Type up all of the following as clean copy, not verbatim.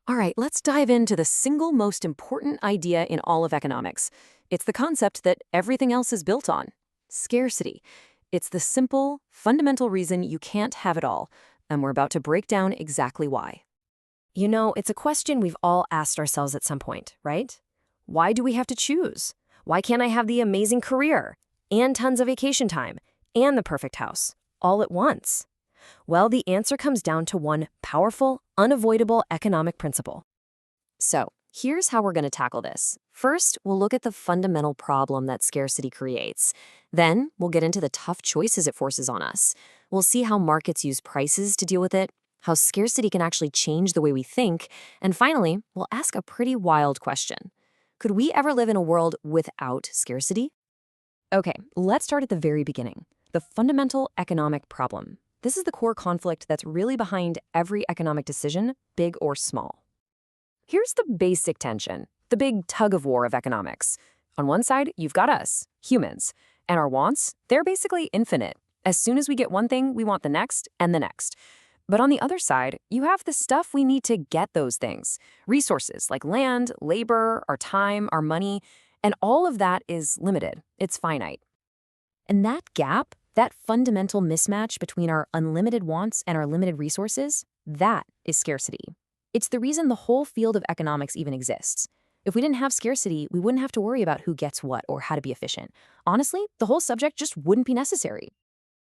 All right, let's dive into the single most important idea in all of economics. It's the concept that everything else is built on scarcity. It's the simple, fundamental reason you can't have it all, and we're about to break down exactly why. You know, it's a question we've all asked ourselves at some point, right? Why do we have to choose? Why can't I have the amazing career, and tons of vacation time, and the perfect house, all at once? Well, the answer comes down to one powerful, unavoidable economic principle. So, here's how we're going to tackle this. First, we'll look at the fundamental problem that scarcity creates. Then, we'll get into the tough choices it forces on us. We'll see how markets use prices to deal with it, how scarcity can actually change the way we think, and finally, we'll ask a pretty wild question. Could we ever live in a world without scarcity? Okay, let's start at the very beginning. The fundamental economic problem. This is the core conflict that's really behind every economic decision, big or small. Here's the basic tension, the big tug-of-war of economics. On one side, you've got us, humans, and our wants, they're basically infinite. As soon as we get one thing, we want the next and the next. But on the other side, you have the stuff we need to get those things. Resources like land, labor, our time, our money, and all of that is limited. It's finite. And that gap, that fundamental mismatch between our unlimited wants and our limited resources, that is scarcity. It's the reason the whole field of economics even exists. If we didn't have scarcity, we wouldn't have to worry about who gets what or how to be efficient. Honestly, the whole subject just wouldn't be necessary.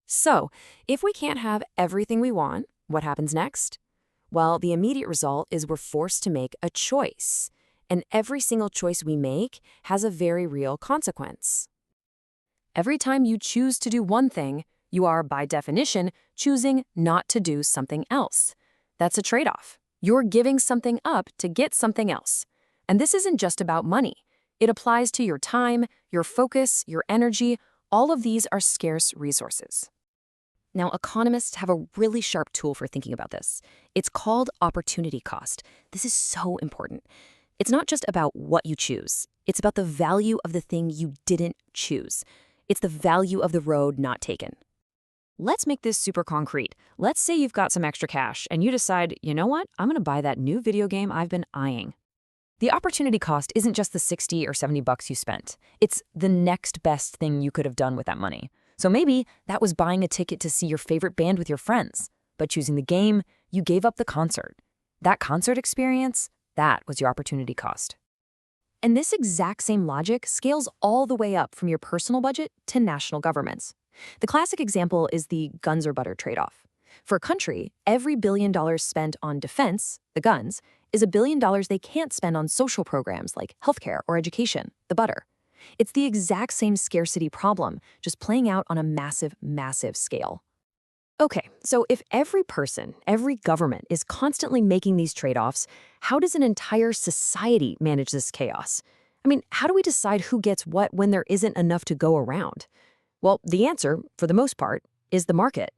So, if we can't have everything we want, what happens next? Well, the immediate result is we're forced to make a choice. And every single choice we make has a very real consequence. Every time you choose to do one thing, you are, by definition, choosing not to do something else. That's a trade-off. You're giving something up to get something else. And this isn't just about money. It applies to your time, your focus, your energy. All of these are scarce resources. Now, economists have a really sharp tool for thinking about this. It's called opportunity cost. This is so important. It's not just about what you choose. It's about the value of the thing you didn't choose. It's the value of the road not taken. Let's make this super concrete. Let's say you've got some extra cash and you decide, you know what, I'm going to buy that new video game I've been eyeing. The opportunity cost isn't just the 60 or 70 bucks you spent. It's the next best thing you could have done with that money. So maybe that was buying a ticket to see your favorite band with your friends. But choosing the game, you gave up the concert. That concert experience, that was your opportunity cost. And this exact same logic scales all the way up from your personal budget to national governments. The classic example is the guns or butter trade-off. For a country, every $1 billion spent on defense, the guns, is $1 billion they can't spend on social programs like healthcare or education, the butter. It's the exact same scarcity problem, just playing out on a massive, massive scale. Okay, so if every person, every government is constantly making these trade-offs, how does an entire society manage this chaos? I mean, how do we decide who gets what when there isn't enough to go around? Well, the answer, for the most part, is the market.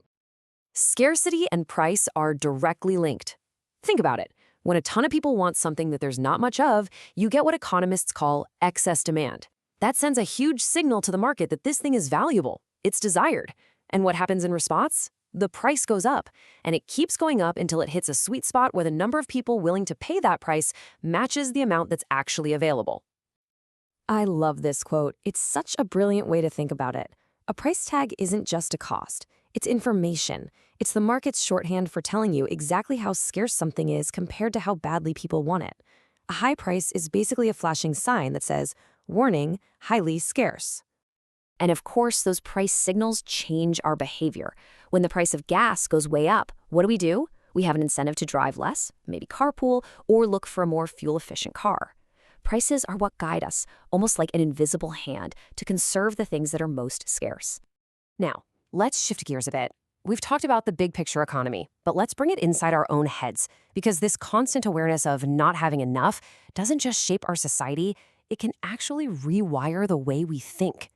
Scarcity and price are directly linked. Think about it. When a ton of people want something that there's not much of, you get what economists call excess demand. That sends a huge signal to the market that this thing is valuable, it's desired. And what happens in response? The price goes up, and it keeps going up until it hits a sweet spot where the number of people willing to pay that price matches the amount that's actually available. I love this quote. It's such a brilliant way to think about it. A price tag isn't just a cost. It's information. It's the market's shorthand for telling you exactly how scarce something is compared to how badly people want it. A high price is basically a flashing sign that says, warning, highly scarce. And of course, those price signals change our behavior. When the price of gas goes way up, what do? We have an incentive to drive less, maybe carpool, or look for a more fuel-efficient car. Prices are what guide us, almost like an invisible hand, to conserve the things that are most scarce. Now, let's shift gears a bit. We've talked about the big picture economy, but let's bring it inside our own heads, because this constant awareness of not having enough doesn't just shape our society, it can actually rewire the way we think.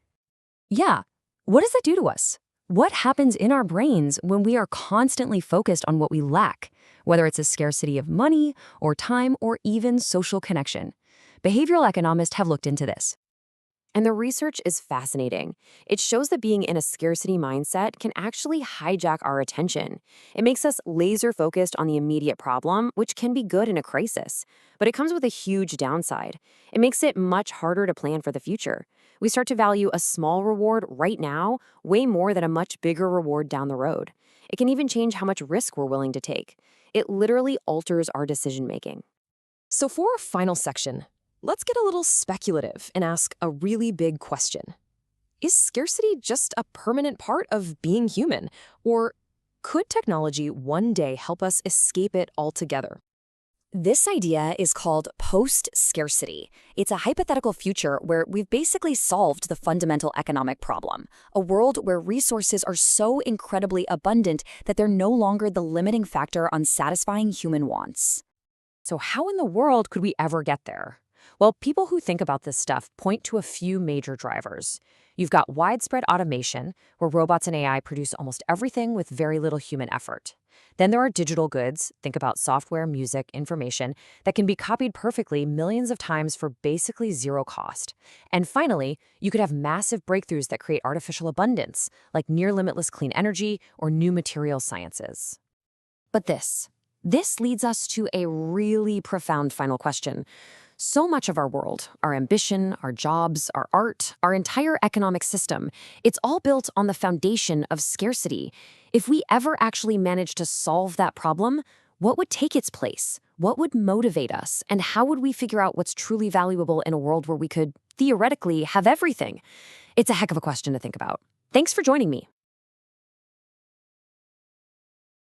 Yeah, what does that do to us? What happens in our brains when we are constantly focused on what we lack, whether it's a scarcity of money or time or even social connection? Behavioral economists have looked into this. And the research is fascinating. It shows that being in a scarcity mindset can actually hijack our attention. It makes us laser focused on the immediate problem, which can be good in a crisis. But it comes with a huge downside. It makes it much harder to plan for the future. We start to value a small reward right now way more than a much bigger reward down the road. It can even change how much risk we're willing to take. It literally alters our decision making. So for our final section, let's get a little speculative and ask a really big question. Is scarcity just a permanent part of being human? Or could technology one day help us escape it altogether? This idea is called post-scarcity. It's a hypothetical future where we've basically solved the fundamental economic problem, a world where resources are so incredibly abundant that they're no longer the limiting factor on satisfying human wants. So how in the world could we ever get there? Well, people who think about this stuff point to a few major drivers. You've got widespread automation, where robots and AI produce almost everything with very little human effort. Then there are digital goods, think about software, music, information, that can be copied perfectly millions of times for basically zero cost. And finally, you could have massive breakthroughs that create artificial abundance, like near-limitless clean energy or new material sciences. But this leads us to a really profound final question. So much of our world, our ambition, our jobs, our art, our entire economic system, it's all built on the foundation of scarcity. If we ever actually manage to solve that problem, what would take its place? What would motivate us? And how would we figure out what's truly valuable in a world where we could, theoretically, have everything? It's a heck of a question to think about. Thanks for joining me.